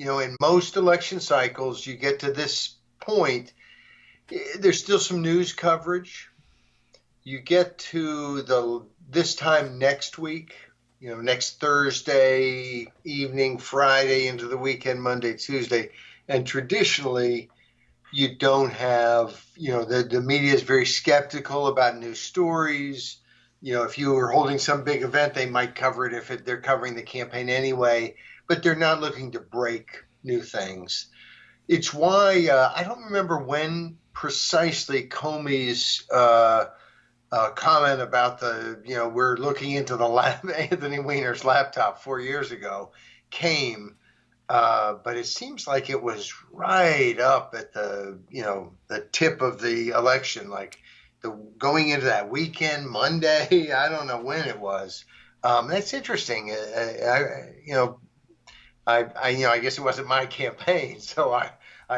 in most election cycles, you get to this point, there's still some news coverage. You get to this time next week, next Thursday evening, Friday into the weekend, Monday, Tuesday, and traditionally you don't have, the media is very skeptical about news stories. If you were holding some big event, they might cover it if they're covering the campaign anyway, but they're not looking to break new things. It's why I don't remember when precisely Comey's comment about we're looking into the Anthony Weiner's laptop 4 years ago came, but it seems like it was right up at the tip of the election, like going into that weekend, Monday. I don't know when it was. That's interesting. I guess it wasn't my campaign, so I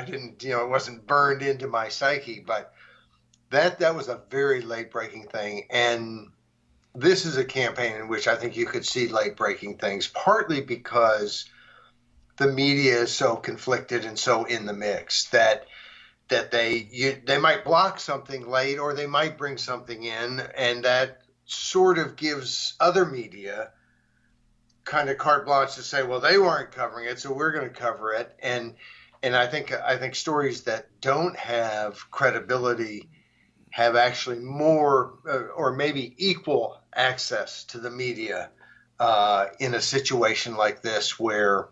didn't, it wasn't burned into my psyche, but that was a very late-breaking thing. And this is a campaign in which I think you could see late-breaking things, partly because the media is so conflicted and so in the mix that they might block something late, or they might bring something in, and that sort of gives other media kind of carte blanche to say, well, they weren't covering it, so we're going to cover it. And I think stories that don't have credibility have actually more or maybe equal access to the media in a situation like this, where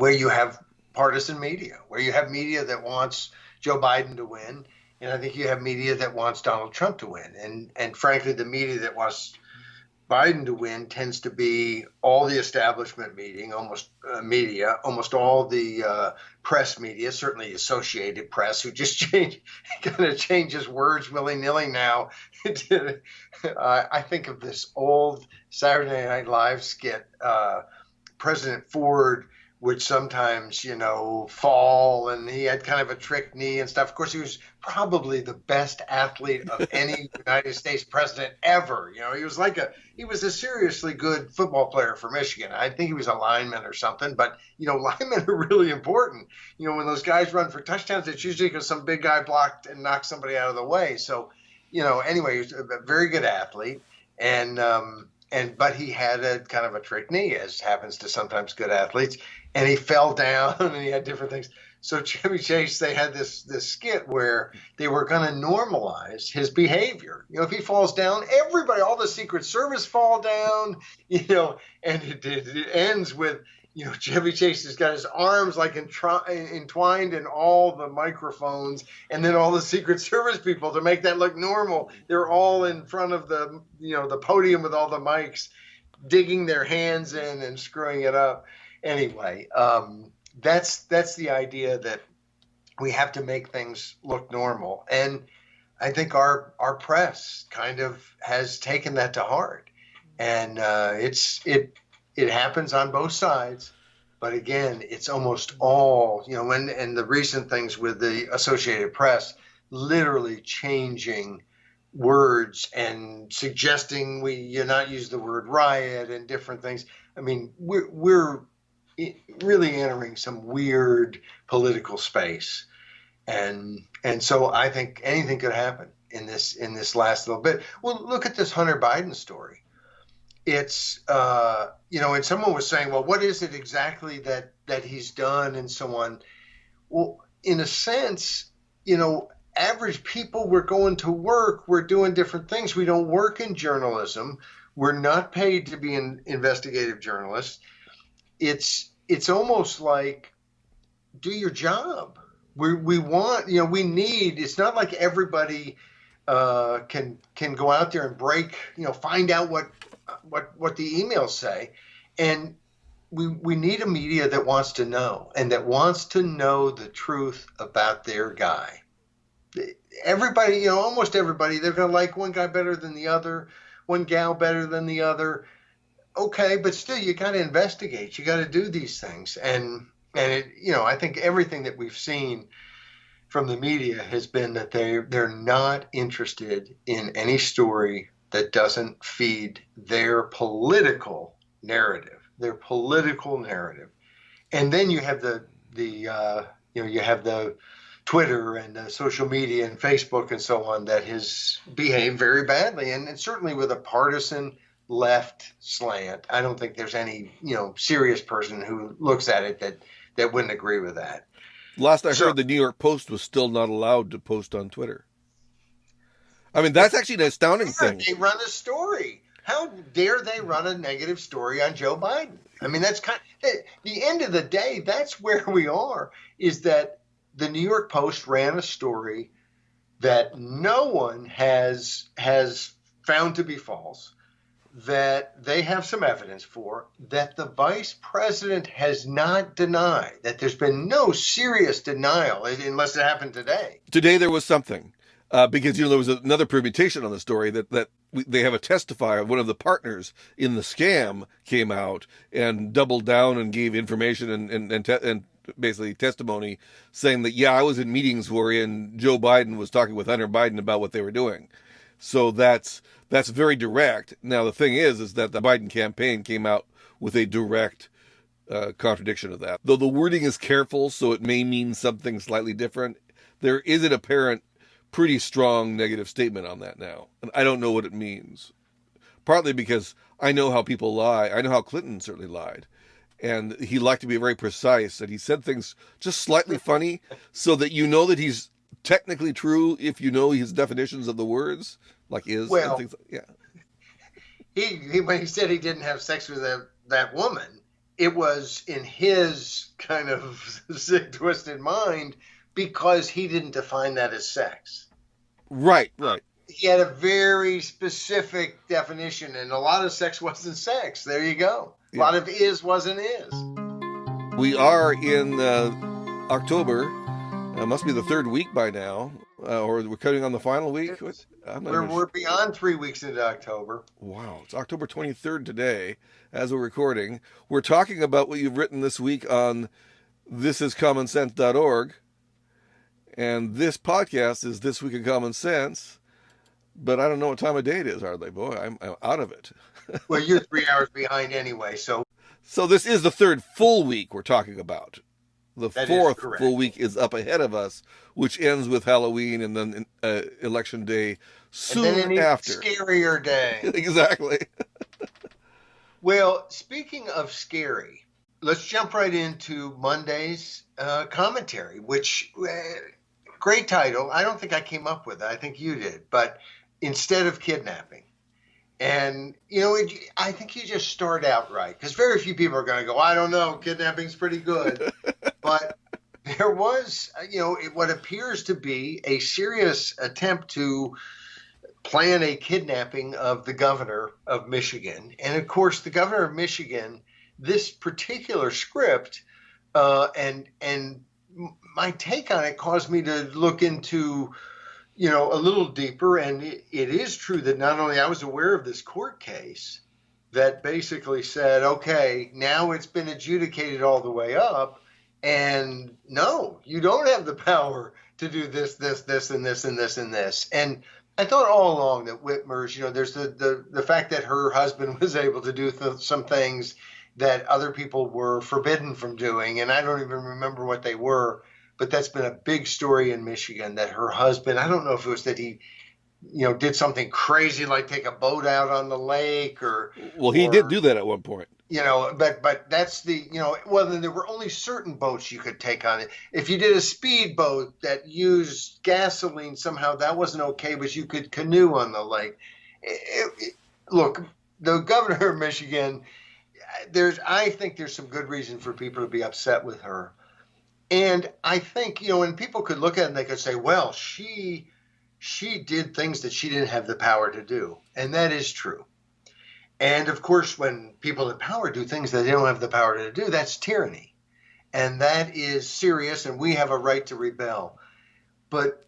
you have partisan media, where you have media that wants Joe Biden to win, and I think you have media that wants Donald Trump to win. And frankly, the media that wants Biden to win tends to be all the establishment almost all the press media, certainly Associated Press, who just changes words willy-nilly now. I think of this old Saturday Night Live skit, President Ford would sometimes, fall, and he had kind of a trick knee and stuff. Of course, he was probably the best athlete of any United States president ever. He was a seriously good football player for Michigan. I think he was a lineman or something, but, linemen are really important. When those guys run for touchdowns, it's usually because some big guy blocked and knocked somebody out of the way. So, anyway, he was a very good athlete, but he had a kind of a trick knee, as happens to sometimes good athletes, and he fell down and he had different things. So Chevy Chase, they had this skit where they were going to normalize his behavior. If he falls down, everybody, all the Secret Service fall down, and it ends with, Chevy Chase has got his arms like entwined in all the microphones, and then all the Secret Service people, to make that look normal, they're all in front of the, the podium with all the mics, digging their hands in and screwing it up. Anyway, that's the idea, that we have to make things look normal. And I think our press kind of has taken that to heart. And it happens on both sides. But again, it's almost all, and the recent things with the Associated Press literally changing words and suggesting you not use the word riot and different things. I mean, we're really entering some weird political space, and so I think anything could happen in this last little bit. Well, look at this Hunter Biden story. It's and someone was saying, well, what is it exactly that he's done and so on? Well, in a sense, average people, we're going to work, we're doing different things. We don't work in journalism. We're not paid to be an investigative journalist. It's almost like, do your job. We want, we need, it's not like everybody can go out there and break, find out what the emails say. And we need a media that wants to know, and that wants to know the truth about their guy. Everybody, almost everybody, they're going to like one guy better than the other, one gal better than the other. Okay, but still, you got to investigate. You got to do these things. And it, I think everything that we've seen from the media has been that they're not interested in any story that doesn't feed their political narrative. And then you have you have the Twitter and social media and Facebook and so on that has behaved very badly, and certainly with a partisan left slant. I don't think there's any serious person who looks at it that wouldn't agree with that. Last I heard, the New York Post was still not allowed to post on Twitter. I mean, that's actually an astounding thing. They run a story. How dare they run a negative story on Joe Biden? I mean, that's the end of the day. That's where we are, is that the New York Post ran a story that no one has found to be false, that they have some evidence for, that the vice president has not denied, that there's been no serious denial, unless it happened today. Today there was something, because there was another permutation on the story that they have a testifier. One of the partners in the scam came out and doubled down and gave information and basically testimony saying that, I was in meetings wherein Joe Biden was talking with Hunter Biden about what they were doing. So that's very direct. Now, the thing is that the Biden campaign came out with a direct contradiction of that. Though the wording is careful, so it may mean something slightly different, there is an apparent pretty strong negative statement on that now. And I don't know what it means. Partly because I know how people lie. I know how Clinton certainly lied. And he liked to be very precise, and he said things just slightly funny so that you know that he's technically true if you know his definitions of the words, like is and things like, He when he said he didn't have sex with that woman, it was in his kind of sick, twisted mind because he didn't define that as sex. Right. He had a very specific definition, and a lot of sex wasn't sex. There you go. A lot of is wasn't is. We are in October. It must be the third week by now, or we're cutting on the final week. We're beyond 3 weeks into October. Wow, it's October 23rd today, as we're recording. We're talking about what you've written this week on thisiscommonsense.org, and this podcast is This Week in Common Sense. But I don't know what time of day it is, hardly. Boy, I'm out of it. Well, you're 3 hours behind anyway, so this is the third full week we're talking about. The fourth full week is up ahead of us, which ends with Halloween and then Election Day soon and then after. Scarier day. Exactly. Well, speaking of scary, let's jump right into Monday's commentary, which, great title. I don't think I came up with it. I think you did. But instead of kidnapping. And, I think you just start out right, because very few people are going to go, I don't know, kidnapping's pretty good. But there was, what appears to be a serious attempt to plan a kidnapping of the governor of Michigan. And, of course, the governor of Michigan, this particular script, and my take on it caused me to look into a little deeper, and it is true that not only I was aware of this court case that basically said, okay, now it's been adjudicated all the way up, and no, you don't have the power to do this, and this, and this, and this. And I thought all along that Whitmer's, there's the fact that her husband was able to do some things that other people were forbidden from doing, and I don't even remember what they were. But that's been a big story in Michigan, that her husband, I don't know if it was that he, did something crazy like take a boat out on the lake he did do that at one point. But that's then there were only certain boats you could take on it. If you did a speedboat that used gasoline, somehow that wasn't okay, but you could canoe on the lake. Look, the governor of Michigan, I think there's some good reason for people to be upset with her. And I think, and people could look at it and they could say, well, she did things that she didn't have the power to do. And that is true. And of course, when people in power do things that they don't have the power to do, that's tyranny. And that is serious, and we have a right to rebel. But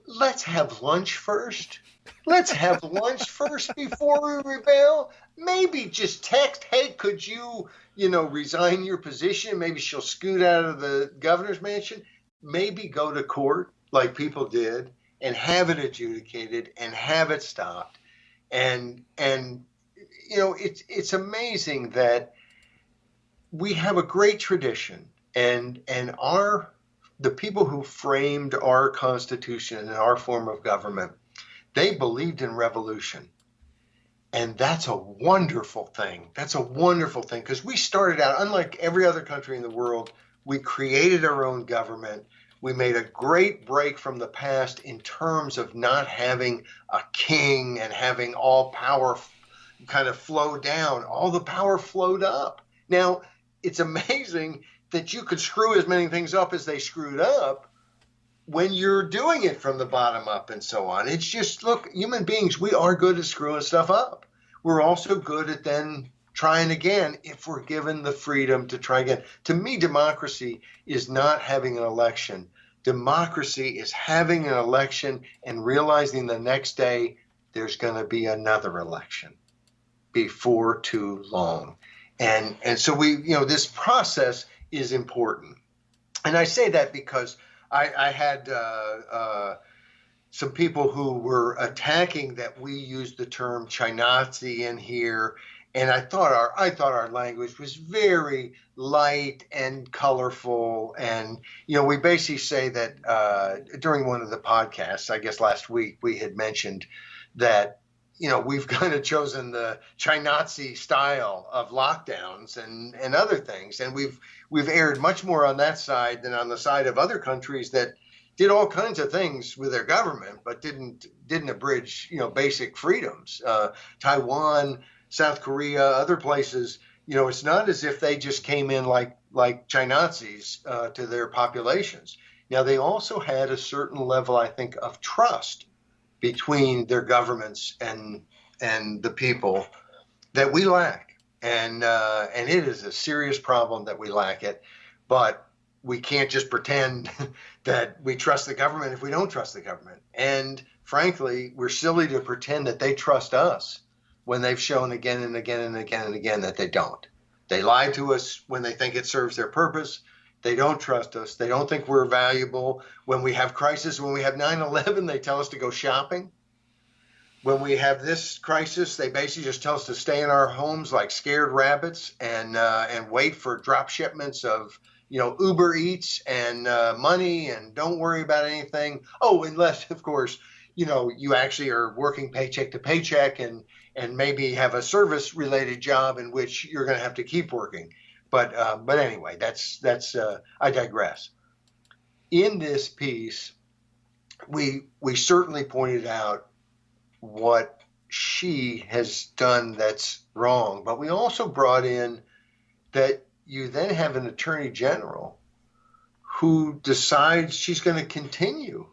let's have lunch first. Let's have lunch first before we rebel. Maybe just text, hey, could you, resign your position? Maybe she'll scoot out of the governor's mansion. Maybe go to court like people did and have it adjudicated and have it stopped. And it's amazing that we have a great tradition, and the people who framed our Constitution and our form of government, they believed in revolution. And that's a wonderful thing. That's a wonderful thing, because we started out, unlike every other country in the world, we created our own government. We made a great break from the past in terms of not having a king and having all power kind of flow down. All the power flowed up. Now, it's amazing that you could screw as many things up as they screwed up when you're doing it from the bottom up and so on. It's just, look, human beings, we are good at screwing stuff up. We're also good at then trying again if we're given the freedom to try again. To me, democracy is not having an election. Democracy is having an election and realizing the next day there's going to be another election before too long. And so this process is important. And I say that because I had some people who were attacking that we used the term Chinazi in here, and I thought our language was very light and colorful, and we basically say that during one of the podcasts, I guess last week, we had mentioned that we've kind of chosen the Chinazi style of lockdowns and other things, and we've erred much more on that side than on the side of other countries that did all kinds of things with their government, but didn't abridge, basic freedoms. Taiwan, South Korea, other places, it's not as if they just came in like Chinazis to their populations. Now, they also had a certain level, I think, of trust between their governments and the people that we lack. And it is a serious problem that we lack it, but we can't just pretend that we trust the government if we don't trust the government. And frankly, we're silly to pretend that they trust us when they've shown again and again and again and again that they don't. They lie to us when they think it serves their purpose. They don't trust us. They don't think we're valuable. When we have crisis, when we have 9/11, they tell us to go shopping. When we have this crisis, they basically just tell us to stay in our homes like scared rabbits and wait for drop shipments of Uber Eats and money, and don't worry about anything. Oh, unless, of course, you actually are working paycheck to paycheck and maybe have a service related job in which you're going to have to keep working. But anyway, that's I digress. In this piece, we certainly pointed out what she has done that's wrong, but we also brought in that you then have an attorney general who decides she's going to continue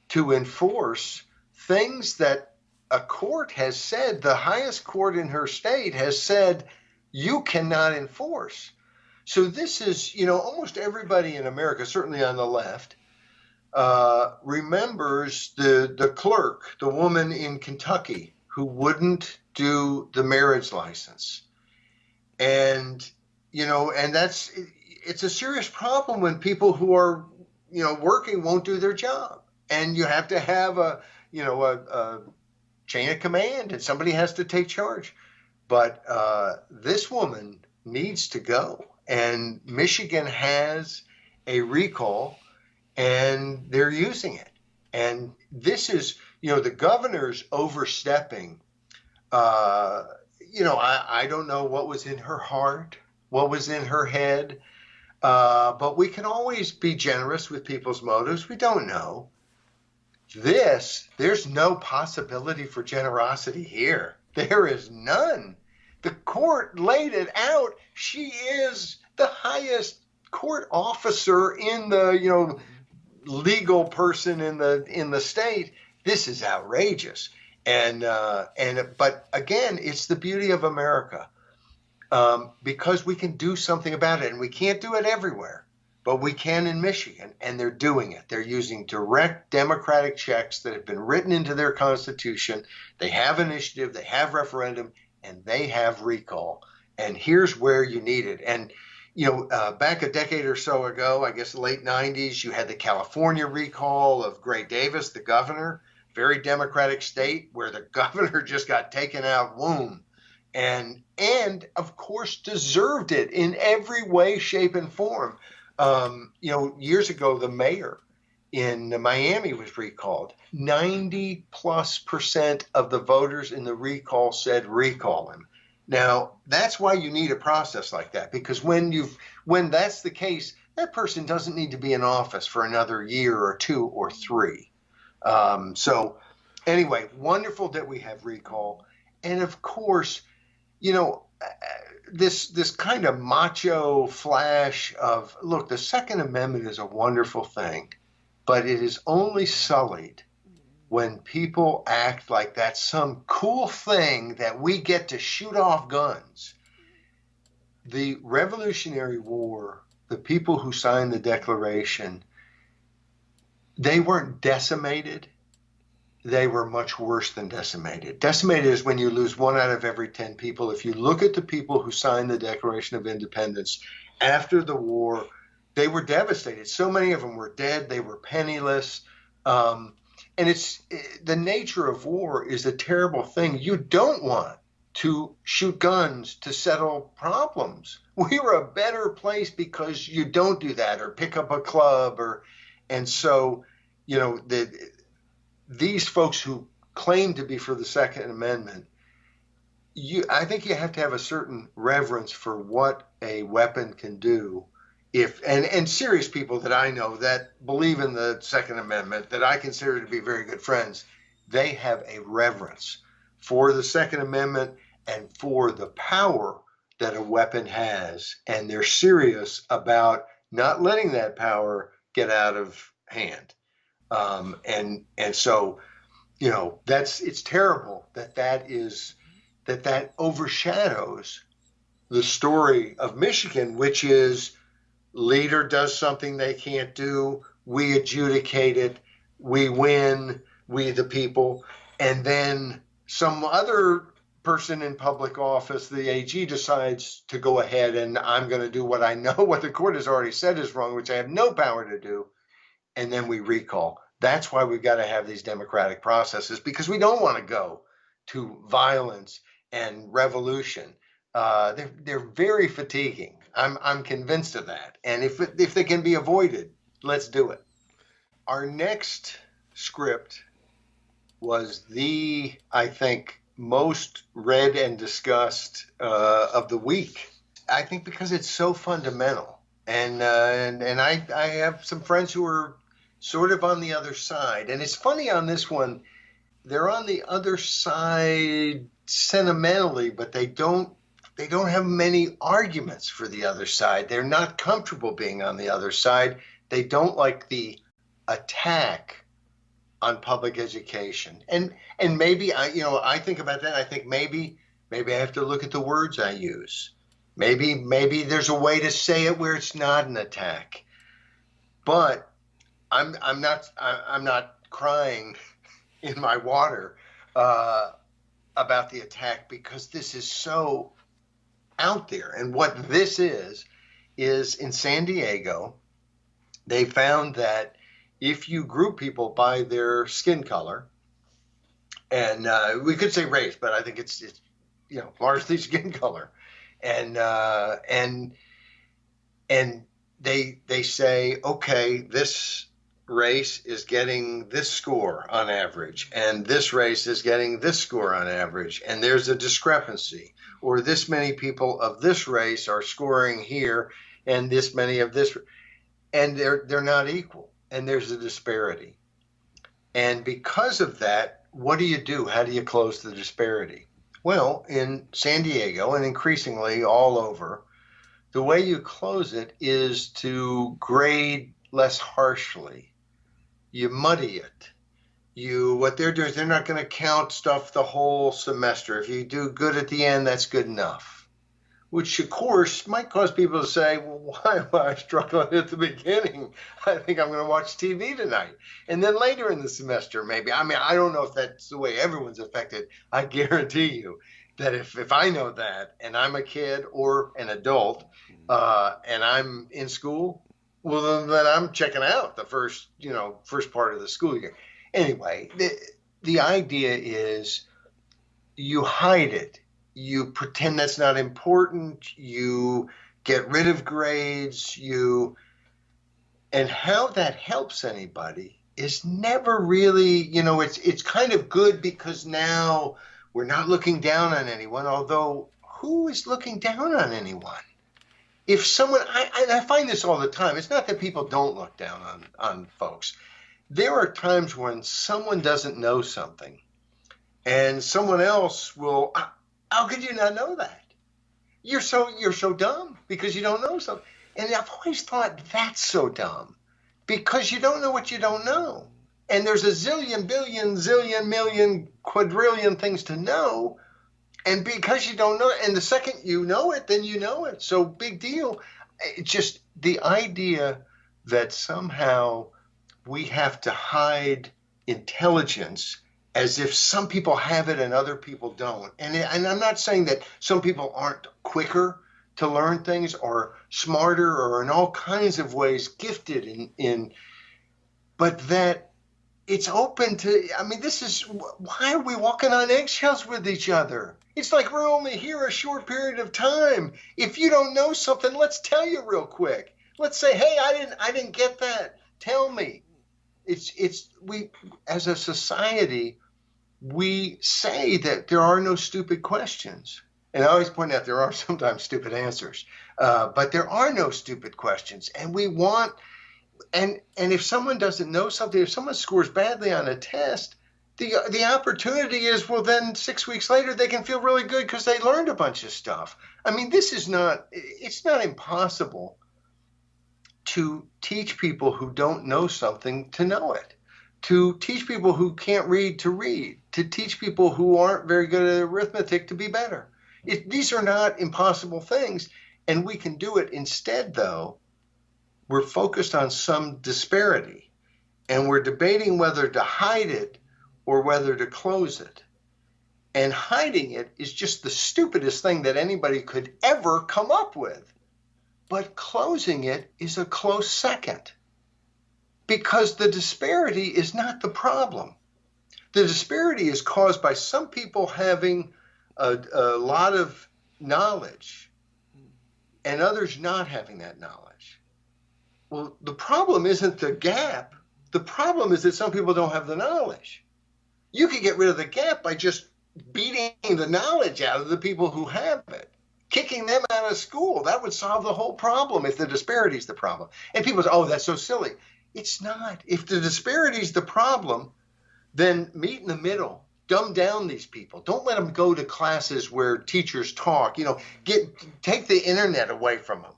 to enforce things that a court has said, the highest court in her state has said, you cannot enforce. So this is, almost everybody in America, certainly on the left, remembers the clerk, the woman in Kentucky who wouldn't do the marriage license. And it's a serious problem when people who are, working won't do their job. And you have to have a chain of command, and somebody has to take charge. But this woman needs to go. And Michigan has a recall, and they're using it. And this is, the governor's overstepping. I don't know what was in her heart, what was in her head, but we can always be generous with people's motives. We don't know. There's no possibility for generosity here. There is none. The court laid it out. She is the highest court officer in the, legal person in the state. This is outrageous. But again, it's the beauty of America, because we can do something about it, and we can't do it everywhere, but we can in Michigan, and they're doing it. They're using direct democratic checks that have been written into their Constitution. They have initiative, they have referendum, and they have recall. And here's where you need it. And back a decade or so ago, I guess the late 90s, you had the California recall of Gray Davis, the governor, very democratic state, where the governor just got taken out, boom. and of course deserved it in every way, shape, and form. Years ago, the mayor in Miami was recalled. 90+% of the voters in the recall said recall him. Now, that's why you need a process like that, because when that's the case, that person doesn't need to be in office for another year or two or three. So anyway, wonderful that we have recall. And of course, this kind of macho flash of, look, the Second Amendment is a wonderful thing, but it is only sullied when people act like that's some cool thing that we get to shoot off guns. The Revolutionary War, the people who signed the Declaration, they weren't decimated. They were much worse than decimated. Decimated is when you lose 1 out of every 10 people. If you look at the people who signed the Declaration of Independence after the war, they were devastated. So many of them were dead. They were penniless. And the nature of war is a terrible thing. You don't want to shoot guns to settle problems. We're a better place because you don't do that, or pick up a club, and so, these folks who claim to be for the Second Amendment, I think you have to have a certain reverence for what a weapon can do. And serious people that I know that believe in the Second Amendment, that I consider to be very good friends, they have a reverence for the Second Amendment and for the power that a weapon has. And they're serious about not letting that power get out of hand. And so, it's terrible that overshadows the story of Michigan, which is leader does something they can't do, we adjudicate it, we win, we the people, and then some other person in public office, the AG, decides to go ahead and I'm going to do what I know what the court has already said is wrong, which I have no power to do, and then we recall. That's why we've got to have these democratic processes, because we don't want to go to violence and revolution. They're very fatiguing. I'm convinced of that. And if they can be avoided, let's do it. Our next script was I think, most read and discussed of the week. I think because it's so fundamental. And I have some friends who are sort of on the other side. And it's funny on this one, they're on the other side sentimentally, but they don't have many arguments for the other side. They're not comfortable being on the other side. They don't like the attack on public education. And maybe I think about that. I think maybe I have to look at the words I use. Maybe there's a way to say it where it's not an attack. But I'm not crying in my water about the attack, because this is so out there. And what this is in San Diego, they found that if you group people by their skin color, and we could say race, but I think it's largely skin color, and they say, okay, this race is getting this score on average, and this race is getting this score on average, and there's a discrepancy, or this many people of this race are scoring here, and this many of this, and they're not equal, and there's a disparity. And because of that, what do you do? How do you close the disparity? Well, in San Diego, and increasingly all over, the way you close it is to grade less harshly. You muddy it. What they're doing is they're not going to count stuff the whole semester. If you do good at the end, that's good enough. Which, of course, might cause people to say, well, why am I struggling at the beginning? I think I'm going to watch TV tonight. And then later in the semester, maybe. I mean, I don't know if that's the way everyone's affected. I guarantee you that if I know that, and I'm a kid or an adult, and I'm in school, well, then I'm checking out the first part of the school year. Anyway, the idea is you hide it you pretend that's not important, you get rid of grades, and how that helps anybody is never really, it's kind of good because now we're not looking down on anyone, although who is looking down on anyone? If someone, I find this all the time, it's not that people don't look down on folks. There are times when someone doesn't know something and someone else will, how could you not know that? You're so dumb because you don't know something. And I've always thought that's so dumb because you don't know what you don't know. And there's a zillion, billion, zillion, million, quadrillion things to know. And because you don't know it, and the second you know it, then you know it. So big deal. It's just the idea that somehow we have to hide intelligence as if some people have it and other people don't. And I'm not saying that some people aren't quicker to learn things or smarter or in all kinds of ways gifted but that it's open to, this is, why are we walking on eggshells with each other? It's like we're only here a short period of time. If you don't know something, let's tell you real quick. Let's say, hey, I didn't get that. Tell me. We, as a society, we say that there are no stupid questions. And I always point out there are sometimes stupid answers, but there are no stupid questions. And we want, and if someone doesn't know something, if someone scores badly on a test, the opportunity is, well, then 6 weeks later, they can feel really good because they learned a bunch of stuff. It's not impossible to teach people who don't know something to know it, to teach people who can't read to read, to teach people who aren't very good at arithmetic to be better. These are not impossible things, and we can do it. Instead, though, we're focused on some disparity, and we're debating whether to hide it or whether to close it. And hiding it is just the stupidest thing that anybody could ever come up with. But closing it is a close second, because the disparity is not the problem. The disparity is caused by some people having a lot of knowledge and others not having that knowledge. Well, the problem isn't the gap. The problem is that some people don't have the knowledge. You could get rid of the gap by just beating the knowledge out of the people who have it, kicking them out of school. That would solve the whole problem if the disparity is the problem. And people say, oh, that's so silly. It's not. If the disparity is the problem, then meet in the middle. Dumb down these people. Don't let them go to classes where teachers talk. Take the internet away from them.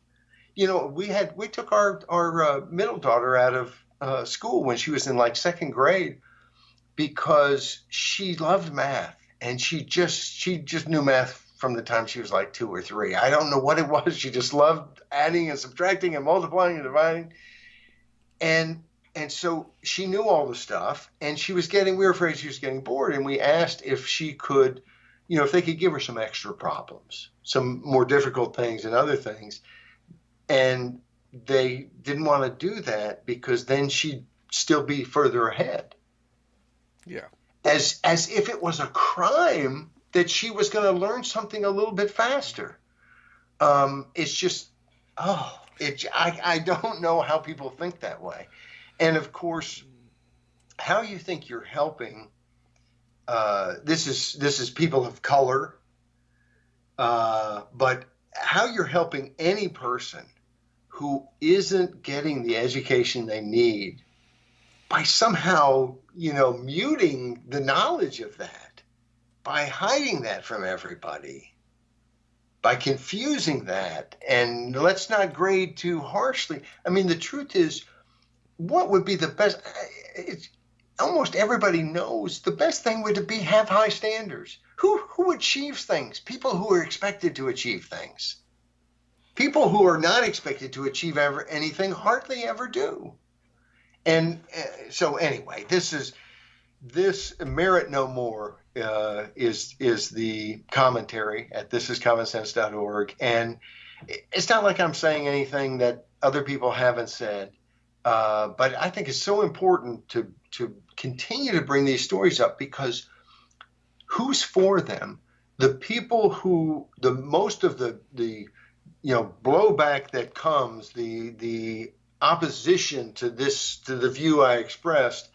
We took our middle daughter out of school when she was in like second grade because she loved math, and she just knew math from the time she was like 2 or 3. I don't know what it was. She just loved adding and subtracting and multiplying and dividing. And so she knew all the stuff, and we were afraid she was getting bored, and we asked if she could, if they could give her some extra problems, some more difficult things and other things. And they didn't want to do that because then she'd still be further ahead. Yeah. As if it was a crime that she was going to learn something a little bit faster. It's just, I don't know how people think that way. And of course, how you think you're helping, this is people of color, but how you're helping any person who isn't getting the education they need by somehow, muting the knowledge of that, by hiding that from everybody, by confusing that, and let's not grade too harshly. The truth is, what would be the best? Almost everybody knows the best thing would be have high standards. Who achieves things? People who are expected to achieve things. People who are not expected to achieve anything hardly ever do. And so anyway, this Merit No More is the commentary at thisiscommonsense.org. And it's not like I'm saying anything that other people haven't said. But I think it's so important to continue to bring these stories up, because who's for them? the people who the most of the blowback that comes, the opposition to the view I expressed,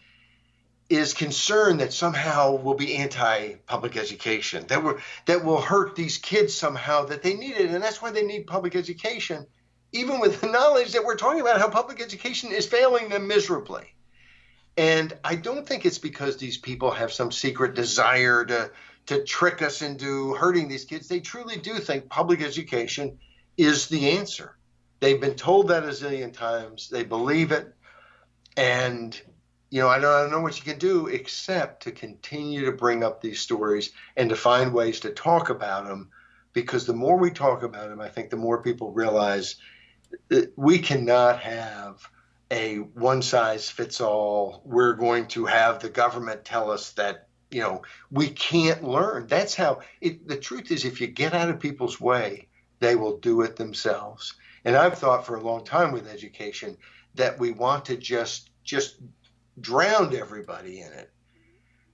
is concerned that somehow we'll be anti-public education, that will hurt these kids somehow, that they need it, and that's why they need public education, even with the knowledge that we're talking about how public education is failing them miserably. And I don't think it's because these people have some secret desire to trick us into hurting these kids. They truly do think public education is the answer. They've been told that a zillion times. They believe it. And I don't know what you can do except to continue to bring up these stories and to find ways to talk about them, because the more we talk about them, I think the more people realize that we cannot have a one-size-fits-all. We're going to have the government tell us that, we can't learn. That's how the truth is, if you get out of people's way, they will do it themselves. And I've thought for a long time with education that we want to just drowned everybody in it.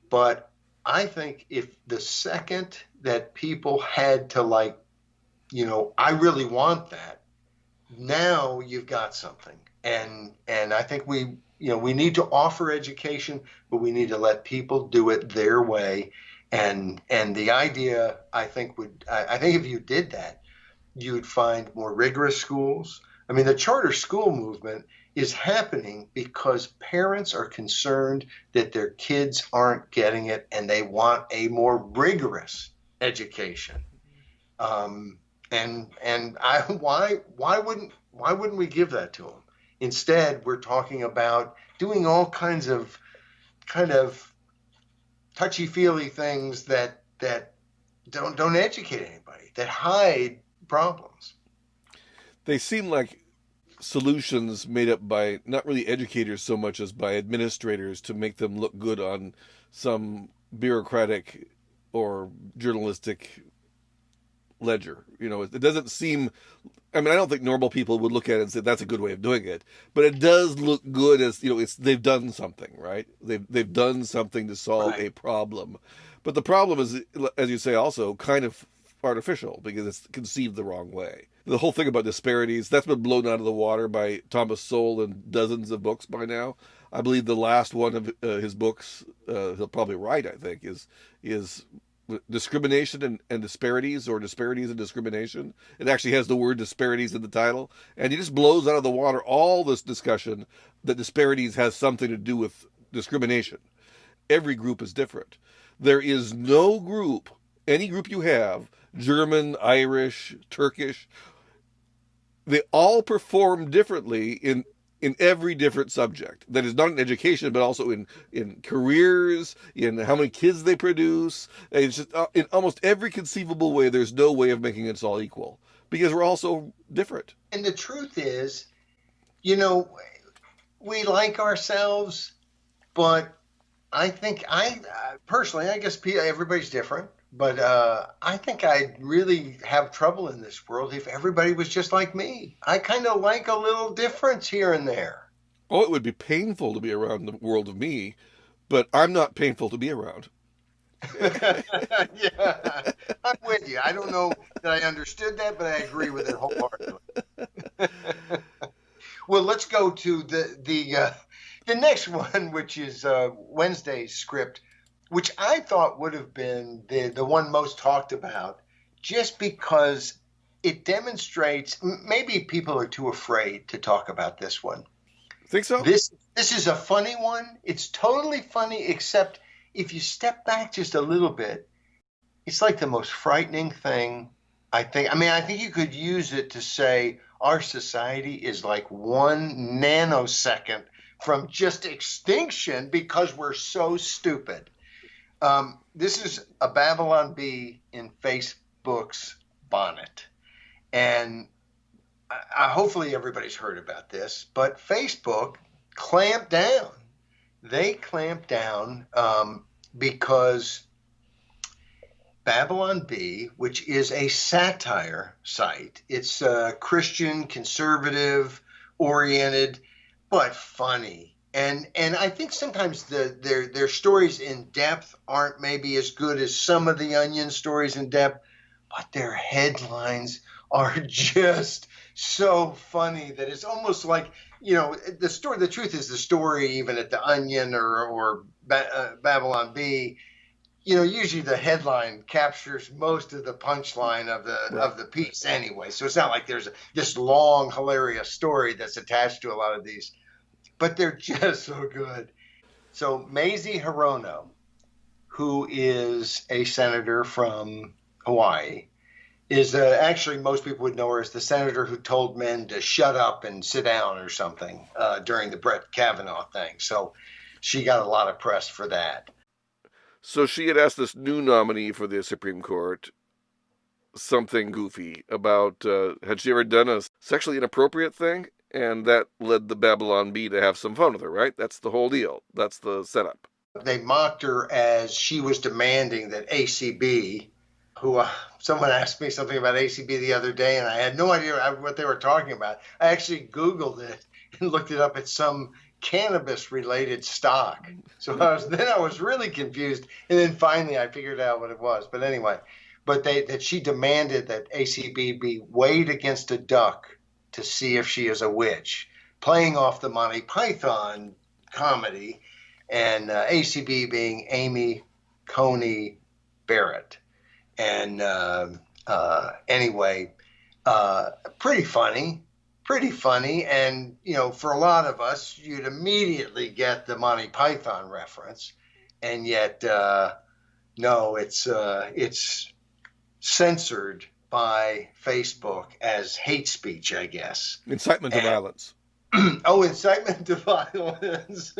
But I think if the second that people had to I really want that, now you've got something. And I think we need to offer education, but we need to let people do it their way. And the idea, I think if you did that, you'd find more rigorous schools. I mean, the charter school movement is happening because parents are concerned that their kids aren't getting it, and they want a more rigorous education. Why wouldn't we give that to them? Instead, we're talking about doing all kinds of kind of touchy-feely things that don't educate anybody, that hide problems. They seem like solutions made up by not really educators so much as by administrators to make them look good on some bureaucratic or journalistic ledger. It doesn't seem, I don't think normal people would look at it and say that's a good way of doing it, but it does look good as, they've done something, right? They've done something to solve a problem. But the problem is, as you say, also kind of artificial because it's conceived the wrong way. The whole thing about disparities, that's been blown out of the water by Thomas Sowell in dozens of books by now. I believe the last one of his books, he'll probably write, I think, is Discrimination and Disparities, or Disparities and Discrimination. It actually has the word disparities in the title. And he just blows out of the water all this discussion that disparities has something to do with discrimination. Every group is different. There is no group, any group you have, German, Irish, Turkish, they all perform differently in every different subject. That is not in education, but also in careers, in how many kids they produce. It's just, in almost every conceivable way, there's no way of making us all equal because we're all so different. And the truth is, we like ourselves, but I think personally, I guess everybody's different. But I think I'd really have trouble in this world if everybody was just like me. I kind of like a little difference here and there. Oh, it would be painful to be around the world of me, but I'm not painful to be around. Yeah, I'm with you. I don't know that I understood that, but I agree with it wholeheartedly. Well, let's go to the next one, which is Wednesday's script, which I thought would have been the one most talked about, just because it demonstrates, maybe people are too afraid to talk about this one. Think so? This is a funny one. It's totally funny, except if you step back just a little bit, it's like the most frightening thing, I think. I think you could use it to say our society is like 1 nanosecond from just extinction because we're so stupid. This is a Babylon Bee in Facebook's bonnet. And hopefully everybody's heard about this, but Facebook clamped down. They clamped down because Babylon Bee, which is a satire site, it's Christian, conservative, oriented, but funny. And I think sometimes their stories in depth aren't maybe as good as some of the Onion stories in depth, but their headlines are just so funny that it's almost like, the story. The truth is, the story, even at the Onion or Babylon Bee, usually the headline captures most of the punchline of the piece anyway. So it's not like there's this long hilarious story that's attached to a lot of these, but they're just so good. So Mazie Hirono, who is a senator from Hawaii, is actually, most people would know her as the senator who told men to shut up and sit down or something during the Brett Kavanaugh thing. So she got a lot of press for that. So she had asked this new nominee for the Supreme Court something goofy about, had she ever done a sexually inappropriate thing? And that led the Babylon Bee to have some fun with her, right? That's the whole deal. That's the setup. They mocked her as she was demanding that ACB, who someone asked me something about ACB the other day, and I had no idea what they were talking about. I actually Googled it and looked it up at some cannabis-related stock. So I was really confused, and then finally I figured out what it was. But anyway, that she demanded that ACB be weighed against a duck to see if she is a witch, playing off the Monty Python comedy, and ACB being Amy Coney Barrett. And anyway, pretty funny. And, for a lot of us, you'd immediately get the Monty Python reference. And yet, no, it's censored by Facebook as hate speech, I guess. Incitement to violence. Oh, incitement to violence.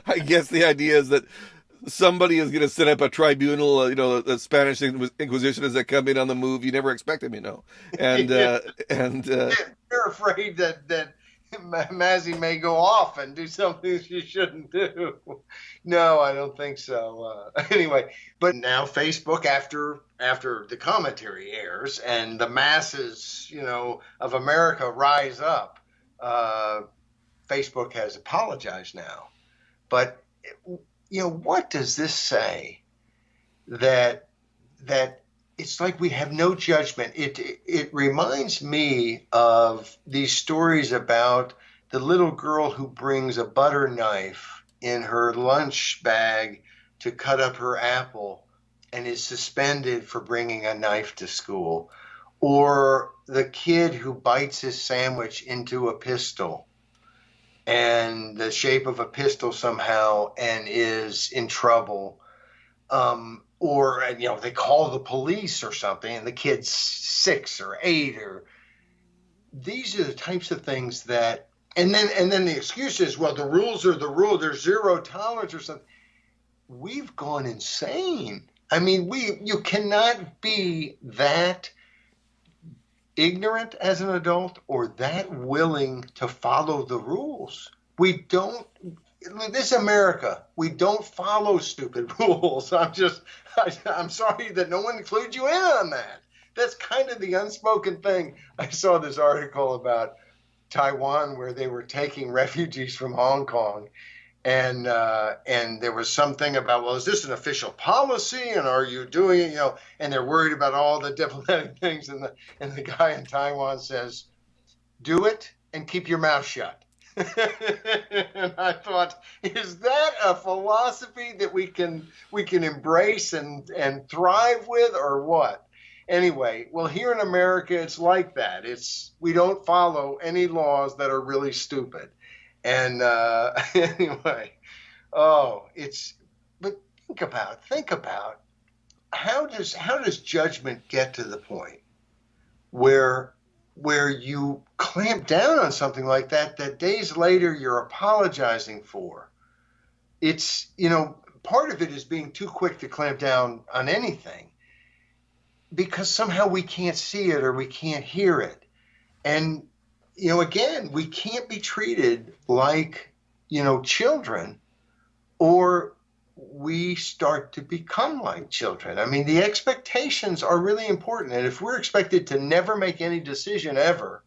I guess the idea is that somebody is going to set up a tribunal, the Spanish Inquisition as they come in on the move. You never expect them, And they're afraid that Mazie may go off and do something she shouldn't do. No, I don't think so. Anyway, but now Facebook, after the commentary airs and the masses, of America rise up, Facebook has apologized now. But what does this say? That it's like we have no judgment. It reminds me of these stories about the little girl who brings a butter knife in her lunch bag to cut up her apple and is suspended for bringing a knife to school, or the kid who bites his sandwich into a pistol and the shape of a pistol somehow and is in trouble. Or, they call the police or something and the kid's 6 or 8, or these are the types of things that, and then the excuse is, well, the rules are the rule. There's zero tolerance or something. We've gone insane. I mean, you cannot be that ignorant as an adult or that willing to follow the rules. This America, we don't follow stupid rules. I'm sorry that no one included you in on that. That's kind of the unspoken thing. I saw this article about Taiwan where they were taking refugees from Hong Kong, and there was something about, well, is this an official policy, and are you doing it? And they're worried about all the diplomatic things, and the guy in Taiwan says, do it and keep your mouth shut. And I thought, is that a philosophy that we can embrace and thrive with, or what? Anyway, well, here in America, it's like that. We don't follow any laws that are really stupid. And anyway, but think about how does judgment get to the point where you clamp down on something like that days later you're apologizing for? It's, part of it is being too quick to clamp down on anything because somehow we can't see it or we can't hear it. And, again, we can't be treated like, children, or we start to become like children. I mean, the expectations are really important. And if we're expected to never make any decision ever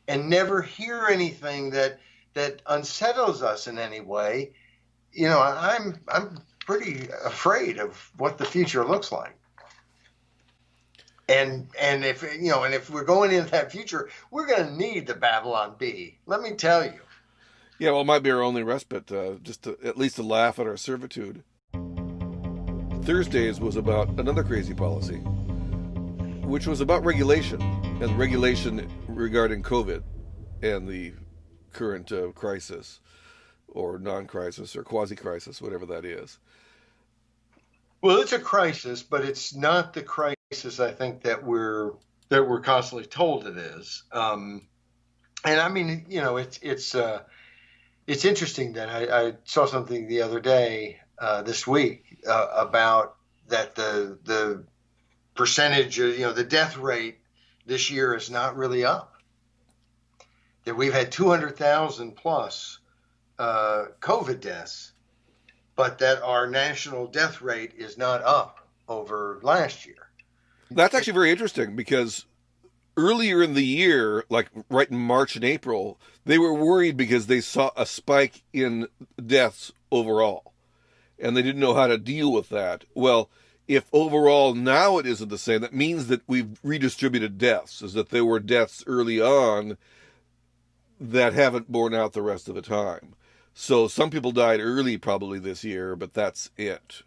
and never hear anything that that unsettles us in any way, you know, I'm pretty afraid of what the future looks like. And if we're going into that future, we're going to need the Babylon Bee. Let me tell you. Yeah, well, it might be our only respite, just to, at least to laugh at our servitude. Thursdays was about another crazy policy, which was about regulation, and regulation regarding COVID and the current crisis, or non-crisis, or quasi-crisis, whatever that is. Well, it's a crisis, but it's not the crisis I think that we're constantly told it is. And I mean, you know, it's interesting that I saw something the other day, this week, about that the percentage of, you know, the death rate this year is not really up. That we've had 200,000 plus COVID deaths, but that our national death rate is not up over last year. That's actually very interesting, because earlier in the year, like right in March and April, they were worried because they saw a spike in deaths overall, and they didn't know how to deal with that. Well, if overall now it isn't the same, that means that we've redistributed deaths, is that there were deaths early on that haven't borne out the rest of the time. So some people died early probably this year, but that's it.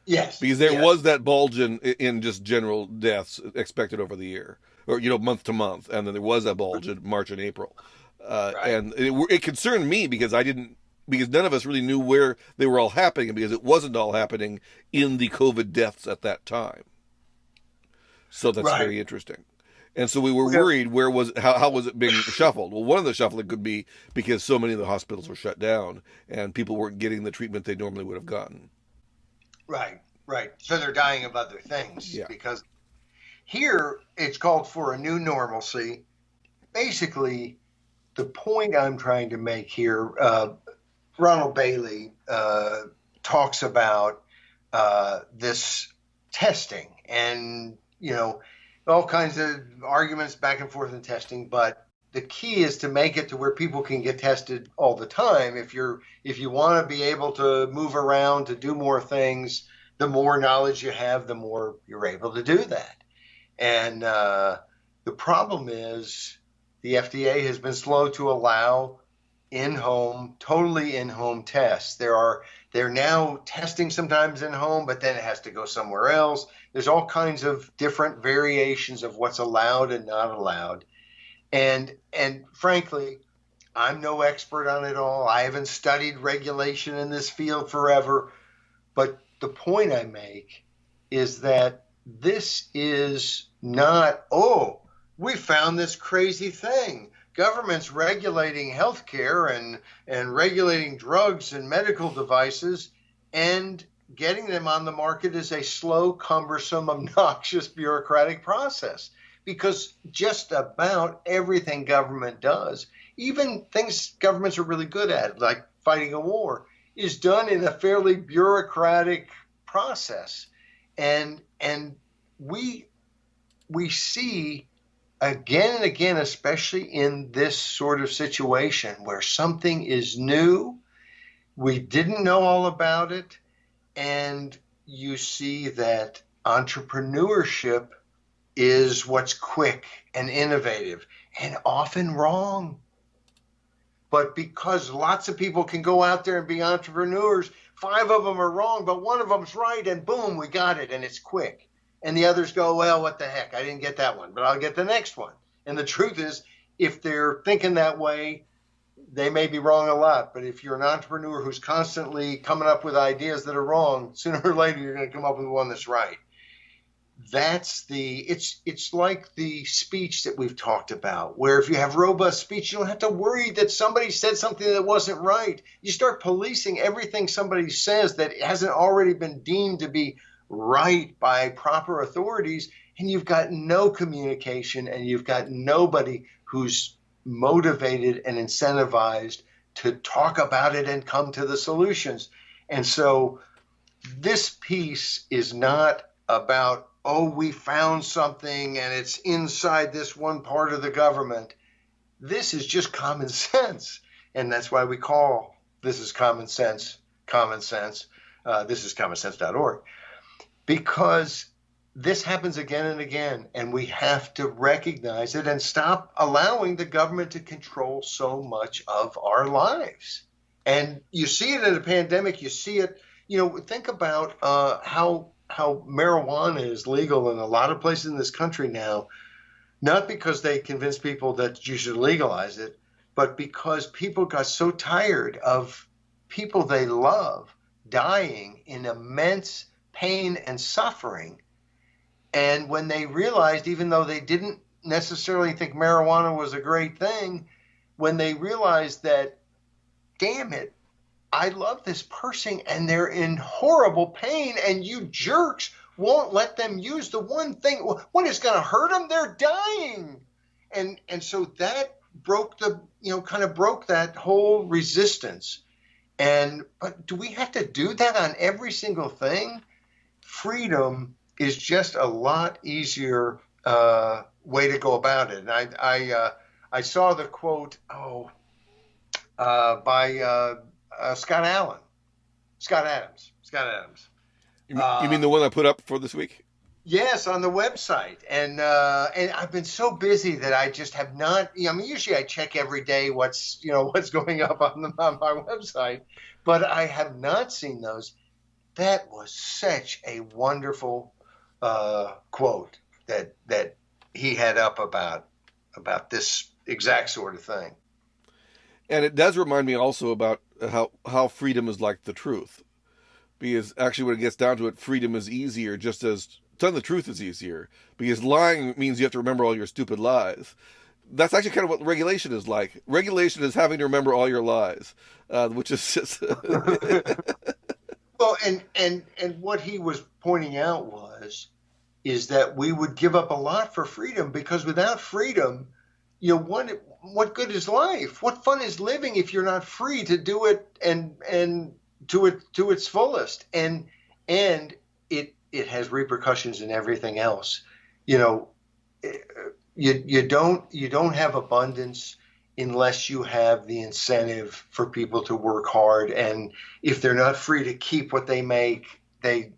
Yes. Because there was that bulge in just general deaths expected over the year, or, you know, month to month. And then there was that bulge in March and April. Right. And it concerned me because because none of us really knew where they were all happening, because it wasn't all happening in the COVID deaths at that time. So that's very interesting. And so we were worried, how was it being shuffled? Well, one of the shuffling could be because so many of the hospitals were shut down and people weren't getting the treatment they normally would have gotten. Right. So they're dying of other things. Yeah. Because here it's called for a new normalcy. Basically, the point I'm trying to make here, Ronald Bailey talks about this testing and, you know, all kinds of arguments back and forth in testing, but the key is to make it to where people can get tested all the time. If you want to be able to move around, to do more things, the more knowledge you have, the more you're able to do that. And the problem is the FDA has been slow to allow totally in-home tests. They're now testing sometimes in-home, but then it has to go somewhere else. There's all kinds of different variations of what's allowed and not allowed. And frankly, I'm no expert on it all. I haven't studied regulation in this field forever. But the point I make is that this is not, we found this crazy thing. Government's regulating healthcare and regulating drugs and medical devices, and getting them on the market is a slow, cumbersome, obnoxious, bureaucratic process. Because just about everything government does, even things governments are really good at, like fighting a war, is done in a fairly bureaucratic process. And we see again and again, especially in this sort of situation where something is new, we didn't know all about it, and you see that entrepreneurship is what's quick and innovative and often wrong. But because lots of people can go out there and be entrepreneurs, 5 of them are wrong, but 1 of them's right, and boom, we got it, and it's quick. And the others go, well, what the heck? I didn't get that one, but I'll get the next one. And the truth is, if they're thinking that way, they may be wrong a lot. But if you're an entrepreneur who's constantly coming up with ideas that are wrong, sooner or later you're going to come up with one that's right. It's like the speech that we've talked about, where if you have robust speech, you don't have to worry that somebody said something that wasn't right. You start policing everything somebody says that hasn't already been deemed to be right by proper authorities, and you've got no communication, and you've got nobody who's motivated and incentivized to talk about it and come to the solutions. And so this piece is not about, we found something and it's inside this one part of the government. This is just common sense. And that's why we call This Is Common Sense, Common Sense. This is commonsense.org, because this happens again and again, and we have to recognize it and stop allowing the government to control so much of our lives. And you see it in a pandemic. You see it, think about how marijuana is legal in a lot of places in this country now, not because they convinced people that you should legalize it, but because people got so tired of people they love dying in immense pain and suffering. And when they realized, even though they didn't necessarily think marijuana was a great thing, when they realized that, damn it, I love this person and they're in horrible pain, and you jerks won't let them use the one thing. What is going to hurt them? They're dying. And so that broke broke that whole resistance. But do we have to do that on every single thing? Freedom is just a lot easier way to go about it. And I saw the quote by Scott Adams. You mean the one I put up for this week? Yes, on the website. And I've been so busy that I just have not. Usually I check every day what's going up on my website, but I have not seen those. That was such a wonderful quote that he had up about this exact sort of thing. And it does remind me also about how freedom is like the truth, because actually when it gets down to it, freedom is easier, just as telling the truth is easier, because lying means you have to remember all your stupid lies. That's actually kind of what regulation is like. Regulation is having to remember all your lies, which is just well, and what he was pointing out is that we would give up a lot for freedom, because without freedom, what good is life? What fun is living if you're not free to do it and to its fullest? And it has repercussions in everything else. You don't have abundance unless you have the incentive for people to work hard. And if they're not free to keep what they make, I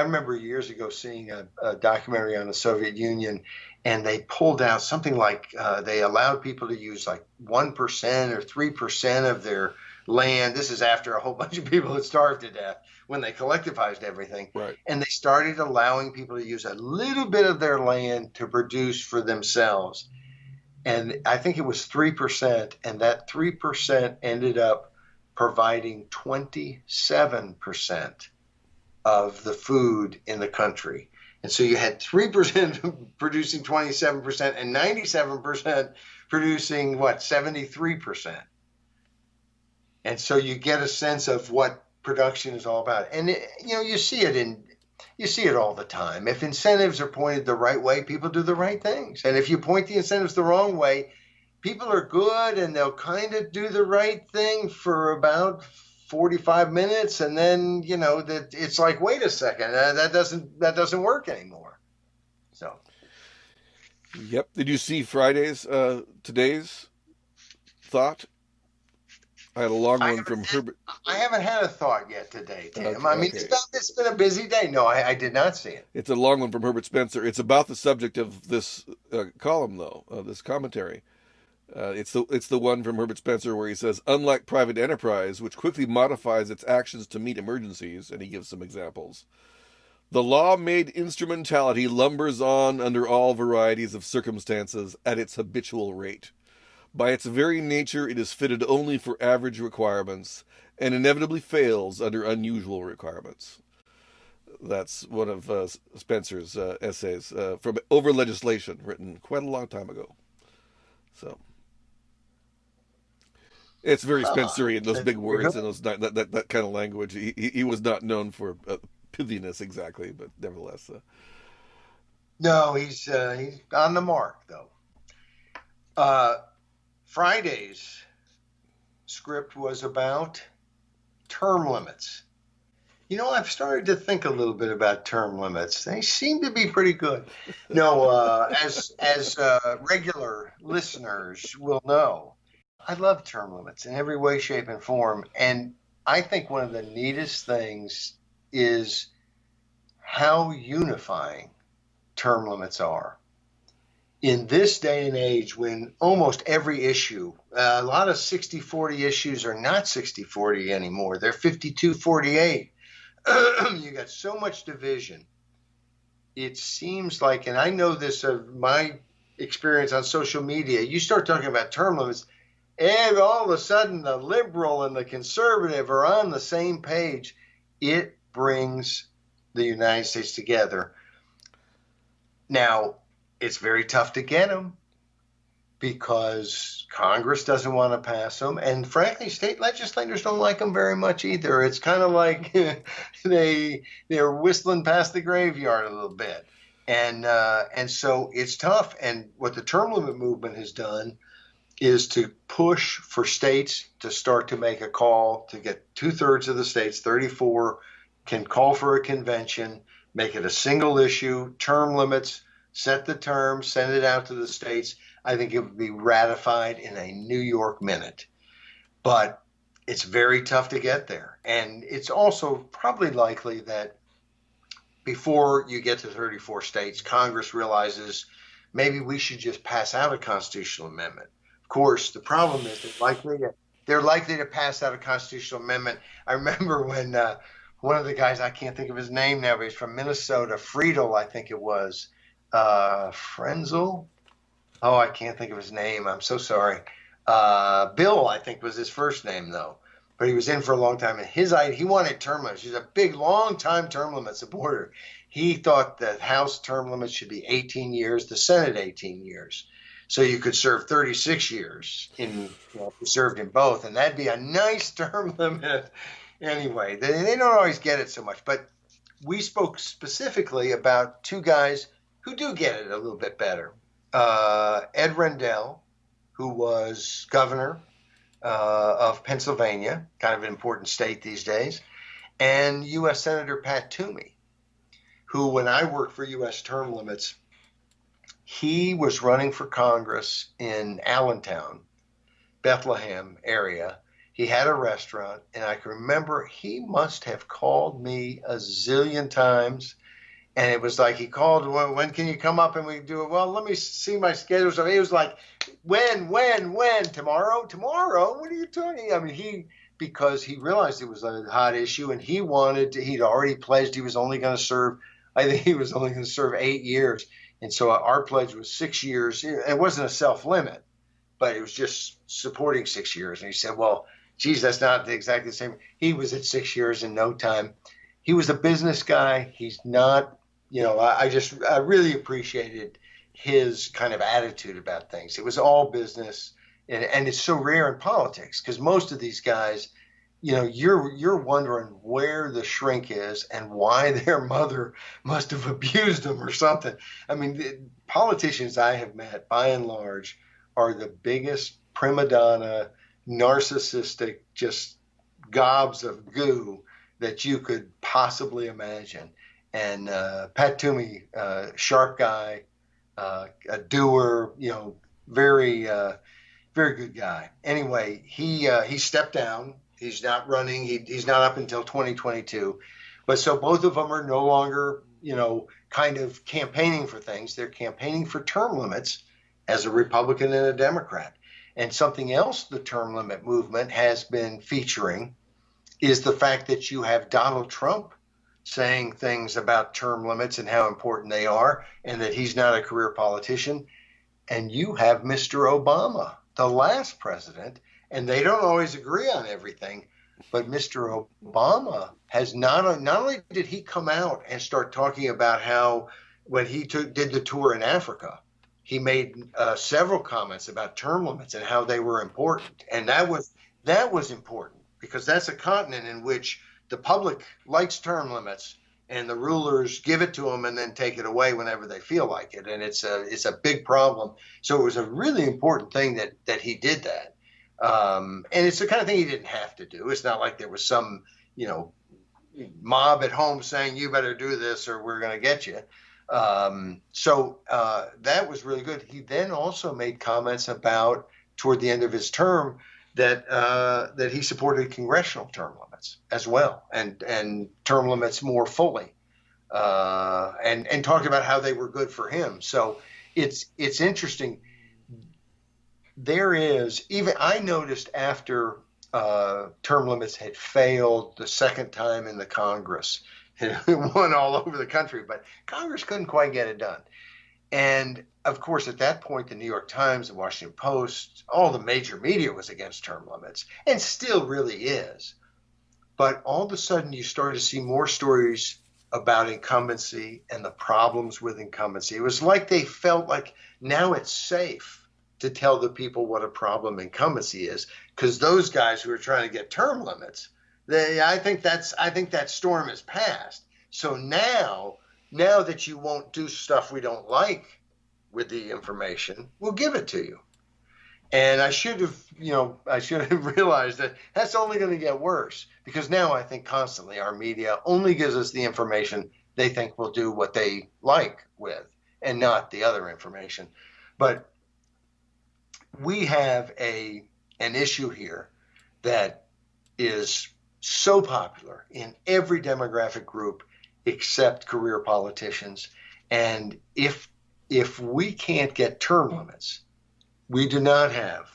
remember years ago seeing a documentary on the Soviet Union, and they pulled out something like they allowed people to use like 1% or 3% of their land. This is after a whole bunch of people had starved to death, when they collectivized everything. Right. And they started allowing people to use a little bit of their land to produce for themselves. And I think it was 3%, and that 3% ended up providing 27% of the food in the country. And so you had 3% producing 27% and 97% producing 73%. And so you get a sense of what production is all about. And you see it all the time. If incentives are pointed the right way, people do the right things. And if you point the incentives the wrong way, people are good and they'll kind of do the right thing for about 45 minutes, and then that it's like, wait a second, that doesn't work anymore. So yep. Did you see Friday's today's thought? I had a long one from Herbert. I haven't had a thought yet today, Tim. Okay. It's been a busy day. No, I did not see it. It's a long one from Herbert Spencer. It's about the subject of this column, though, of this commentary. It's the one from Herbert Spencer where he says, unlike private enterprise, which quickly modifies its actions to meet emergencies, and he gives some examples, the law-made instrumentality lumbers on under all varieties of circumstances at its habitual rate. By its very nature, it is fitted only for average requirements, and inevitably fails under unusual requirements. That's one of Spencer's essays from Over Legislation, written quite a long time ago. So it's very Spencerian, those big words and those that kind of language. He was not known for pithiness exactly, but nevertheless. No, he's on the mark, though. Friday's script was about term limits. I've started to think a little bit about term limits. They seem to be pretty good. No, as regular listeners will know, I love term limits in every way, shape, and form. And I think one of the neatest things is how unifying term limits are. In this day and age, when almost every issue, a lot of 60-40 issues are not 60-40 anymore, they're 52-48. You got so much division. It seems like, and I know this of my experience on social media, you start talking about term limits, and all of a sudden the liberal and the conservative are on the same page. It brings the United States together. Now, it's very tough to get them because Congress doesn't want to pass them. And frankly, state legislators don't like them very much either. It's kind of like they're whistling past the graveyard a little bit. And so it's tough. And what the term limit movement has done is to push for states to start to make a call to get 2/3 of the states, 34, can call for a convention, make it a single issue, term limits, set the terms, send it out to the states. I think it would be ratified in a New York minute. But it's very tough to get there. And it's also probably likely that before you get to 34 states, Congress realizes maybe we should just pass out a constitutional amendment. Of course, the problem is they're likely to pass out a constitutional amendment. I remember when one of the guys, I can't think of his name now, but he's from Minnesota, Friedel, I think it was, Frenzel. Oh, I can't think of his name. I'm so sorry. Bill, I think, was his first name, though. But he was in for a long time. And he wanted term limits. He's a big, long-time term limit supporter. He thought that House term limits should be 18 years, the Senate 18 years. So you could serve 36 years if you served in both. And that'd be a nice term limit. Anyway, they don't always get it so much. But we spoke specifically about two guys who do get it a little bit better. Ed Rendell, who was governor of Pennsylvania, kind of an important state these days, and U.S. Senator Pat Toomey, who, when I worked for U.S. term limits, he was running for Congress in Allentown, Bethlehem area. He had a restaurant, and I can remember he must have called me a zillion times. And it was like he called, well, when can you come up and we do it? Well, let me see my schedule. So he was like, when, tomorrow? What are you talking? I mean, because he realized it was a hot issue and he'd already pledged he was only going to serve, I think he was only going to serve 8 years. And so our pledge was 6 years. It wasn't a self-limit, but it was just supporting 6 years. And he said, well, geez, that's not exactly the same. He was at 6 years in no time. He was a business guy. He's not, I really appreciated his kind of attitude about things. It was all business, and it's so rare in politics because most of these guys, you're wondering where the shrink is and why their mother must have abused them or something. I mean, the politicians I have met, by and large, are the biggest prima donna, narcissistic, just gobs of goo that you could possibly imagine. And Pat Toomey, sharp guy, a doer, very, very good guy. Anyway, he stepped down. He's not running. He's not up until 2022. But so both of them are no longer, kind of campaigning for things. They're campaigning for term limits as a Republican and a Democrat. And something else the term limit movement has been featuring is the fact that you have Donald Trump saying things about term limits and how important they are and that he's not a career politician. And you have Mr. Obama, the last president, and they don't always agree on everything, but Mr. Obama has not only did he come out and start talking about how when he did the tour in Africa, he made several comments about term limits and how they were important. And that was important because that's a continent in which the public likes term limits and the rulers give it to them and then take it away whenever they feel like it. And it's a big problem. So it was a really important thing that he did that. And it's the kind of thing he didn't have to do. It's not like there was some, mob at home saying, you better do this or we're going to get you. So that was really good. He then also made comments about toward the end of his term that he supported congressional term limits as well, and term limits more fully, and talked about how they were good for him. So it's interesting. There is, even I noticed after term limits had failed the second time in the Congress, it won all over the country, but Congress couldn't quite get it done. And of course, at that point, the New York Times, the Washington Post, all the major media was against term limits, and still really is. But all of a sudden, you started to see more stories about incumbency and the problems with incumbency. It was like they felt like now it's safe to tell the people what a problem incumbency is, because those guys who are trying to get term limits, I think that storm has passed. So now that you won't do stuff we don't like with the information, we'll give it to you. And I should have realized that that's only going to get worse, because now I think constantly our media only gives us the information they think will do what they like with, and not the other information. But we have an issue here that is so popular in every demographic group except career politicians. And if we can't get term limits, we do not have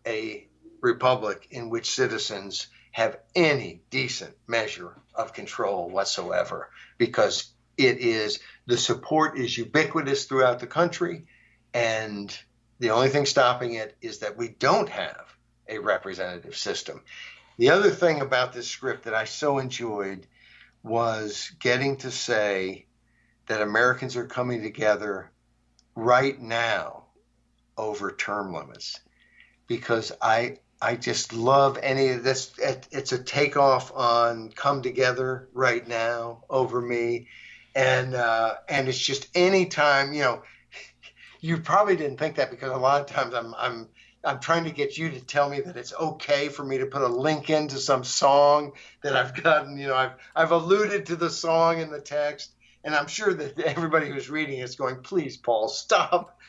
a republic in which citizens have any decent measure of control whatsoever, because the support is ubiquitous throughout the country, and the only thing stopping it is that we don't have a representative system. The other thing about this script that I so enjoyed was getting to say that Americans are coming together right now over term limits, because I just love any of this. It's a takeoff on come together right now over me. And it's just any time, you probably didn't think that, because a lot of times I'm trying to get you to tell me that it's okay for me to put a link into some song that I've gotten. I've alluded to the song in the text, and I'm sure that everybody who's reading is going, please, Paul, stop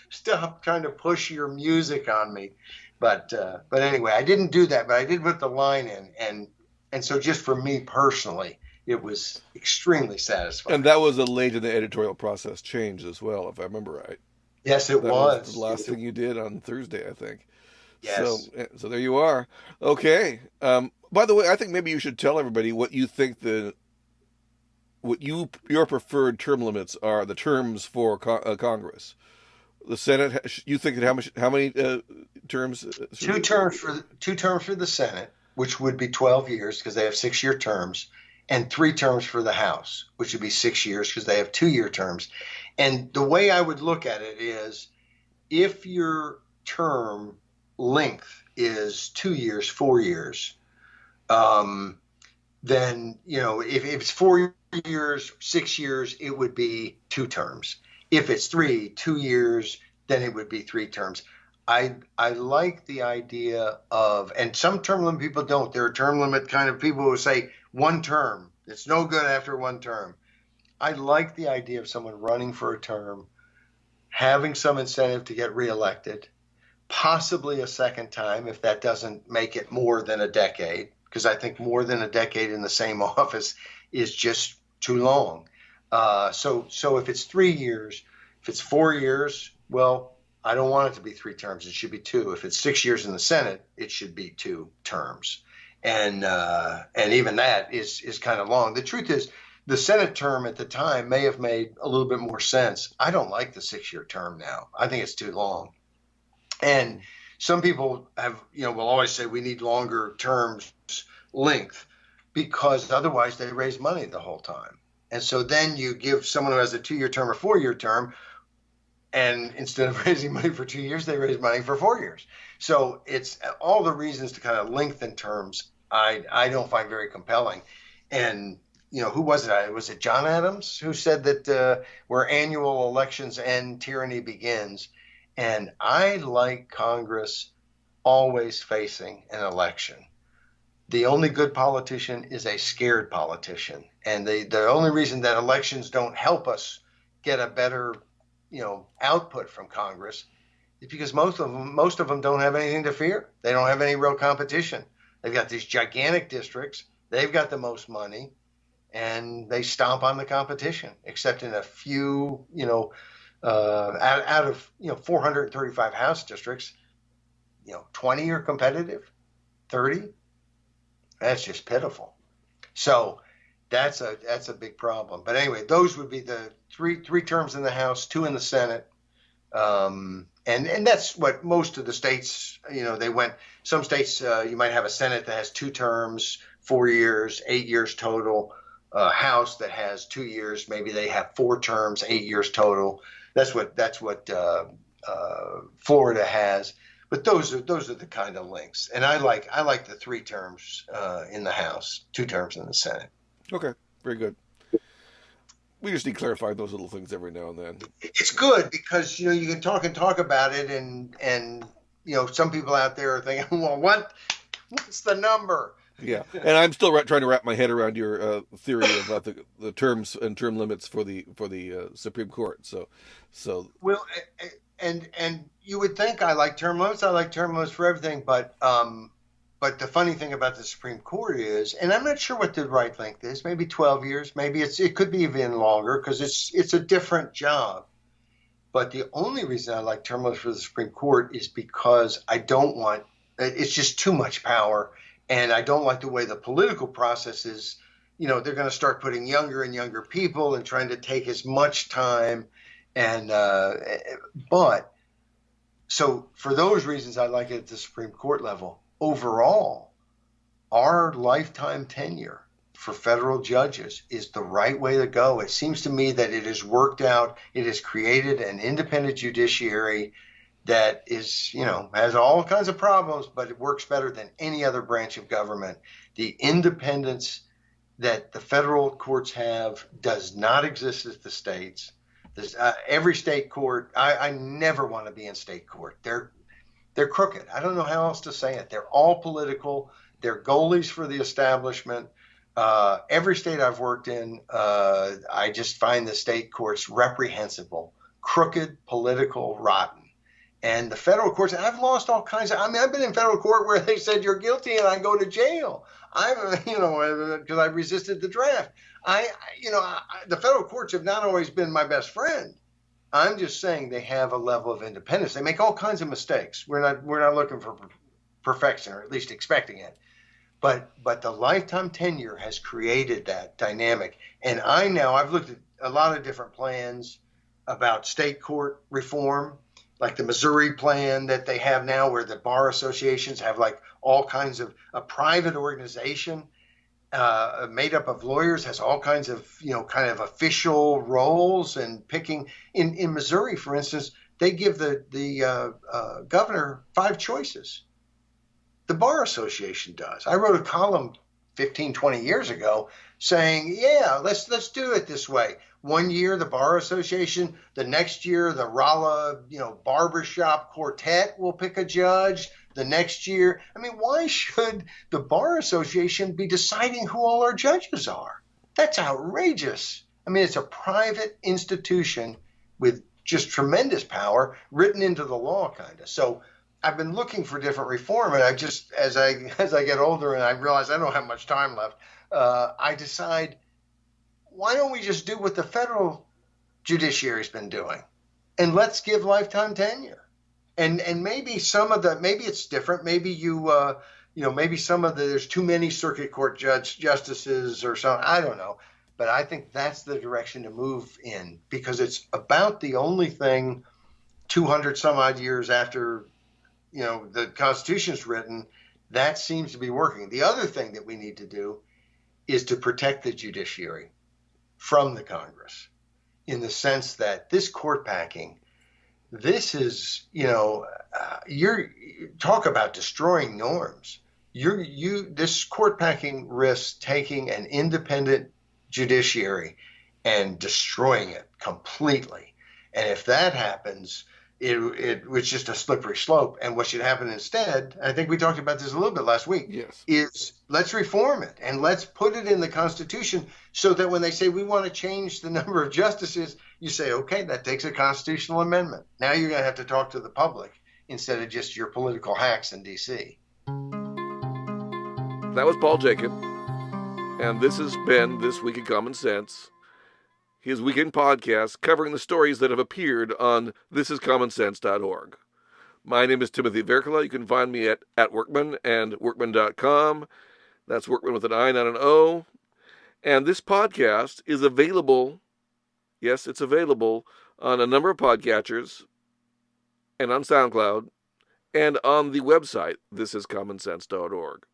trying to push your music on me. But anyway, I didn't do that, but I did put the line in, and so just for me personally, it was extremely satisfying. And that was a late in the editorial process change as well, if I remember right. Yes, it was. The last thing you did on Thursday, I think. Yes. So there you are. Okay. By the way, I think maybe you should tell everybody what you think your preferred term limits are, the terms for Congress. The Senate, you think that how many terms? Two terms for the Senate, which would be 12 years because they have 6-year terms, and 3 terms for the House, which would be 6 years because they have 2-year terms. And the way I would look at it is, if your term length is 2 years, 4 years, then, if it's 4 years, 6 years, it would be 2 terms. If it's 2 years, then it would be 3 terms. I like the idea of, and some term limit people don't. There are term limit kind of people who say 1 term. It's no good after 1 term. I like the idea of someone running for a term, having some incentive to get reelected, possibly a second time if that doesn't make it more than a decade, because I think more than a decade in the same office is just too long. So if it's 3 years, if it's 4 years, well, I don't want it to be 3 terms. It should be 2. If it's 6 years in the Senate, it should be 2 terms. And even that is kind of long. The truth is, the Senate term at the time may have made a little bit more sense. I don't like the 6-year term now. I think it's too long. And some people will always say we need longer terms length, because otherwise they raise money the whole time. And so then you give someone who has a 2-year term or 4-year term, and instead of raising money for 2 years, they raise money for 4 years. So it's all the reasons to kind of lengthen terms I don't find very compelling. And who was it? Was it John Adams who said that where annual elections end, tyranny begins? And I like Congress always facing an election. The only good politician is a scared politician. And the only reason that elections don't help us get a better, output from Congress is because most of them don't have anything to fear. They don't have any real competition. They've got these gigantic districts. They've got the most money, and they stomp on the competition, except in a few, out of 435 House districts, 20 are competitive, 30. That's just pitiful. So that's a big problem. But anyway, those would be the three terms in the House, 2 in the Senate. And that's what most of the states, they went. Some states, you might have a Senate that has 2 terms, 4 years, 8 years total. House that has 2 years, maybe they have 4 terms, 8 years total. That's what Florida has. But those are the kind of links. And I like the 3 terms in the House, 2 terms in the Senate. Okay, very good. We just need to clarify those little things every now and then. It's good because you can talk about it, and some people out there are thinking, well, what's the number? Yeah, and I'm still trying to wrap my head around your theory about the terms and term limits for the Supreme Court. So well, and you would think I like term limits. I like term limits for everything, but the funny thing about the Supreme Court is, and I'm not sure what the right length is. Maybe 12 years. Maybe it could be even longer because it's a different job. But the only reason I like term limits for the Supreme Court is because I don't want. It's just too much power. And I don't like the way the political process is, they're going to start putting younger and younger people and trying to take as much time. And, so for those reasons, I like it at the Supreme Court level. Overall, our lifetime tenure for federal judges is the right way to go. It seems to me that it has worked out. It has created an independent judiciary that is, has all kinds of problems, but it works better than any other branch of government. The independence that the federal courts have does not exist at the states. Every state court, I never want to be in state court. They're crooked. I don't know how else to say it. They're all political. They're goalies for the establishment. Every state I've worked in, I just find the state courts reprehensible, crooked, political, rotten. And the federal courts, I've lost all kinds of, I've been in federal court where they said you're guilty and I go to jail. Because I resisted the draft. The federal courts have not always been my best friend. I'm just saying they have a level of independence. They make all kinds of mistakes. We're not looking for perfection, or at least expecting it. But the lifetime tenure has created that dynamic. And I've looked at a lot of different plans about state court reform, like the Missouri plan that they have now, where the bar associations have like all kinds of a private organization made up of lawyers, has all kinds of, kind of official roles, and picking in Missouri, for instance, they give the governor 5 choices. The bar association does. I wrote a column 15, 20 years ago saying, yeah, let's do it this way. 1 year, the bar association, the next year, the Rolla, barbershop quartet will pick a judge. The next year, why should the bar association be deciding who all our judges are? That's outrageous. It's a private institution with just tremendous power written into the law, kind of. So I've been looking for different reform, and I just, as I get older and I realize I don't have much time left, I decide, why don't we just do what the federal judiciary's been doing, and let's give lifetime tenure. And maybe maybe it's different. Maybe maybe there's too many circuit court justices or something. I don't know. But I think that's the direction to move in, because it's about the only thing 200 some odd years after, the Constitution's written, that seems to be working. The other thing that we need to do is to protect the judiciary from the Congress, in the sense that this court packing, this is, you're talk about destroying norms. This court packing risks taking an independent judiciary and destroying it completely. And if that happens, it was just a slippery slope. And what should happen instead, I think we talked about this a little bit last week, Yes. is let's reform it and let's put it in the Constitution so that when they say we want to change the number of justices, you say, okay, that takes a constitutional amendment. Now you're going to have to talk to the public instead of just your political hacks in D.C. That was Paul Jacob, and this has been This Week in Common Sense, his weekend podcast covering the stories that have appeared on thisiscommonsense.org. My name is Timothy Verkula. You can find me at Workman and Workman.com. That's Workman with an I, not an O. And this podcast is available, yes, it's available on a number of podcatchers and on SoundCloud and on the website thisiscommonsense.org.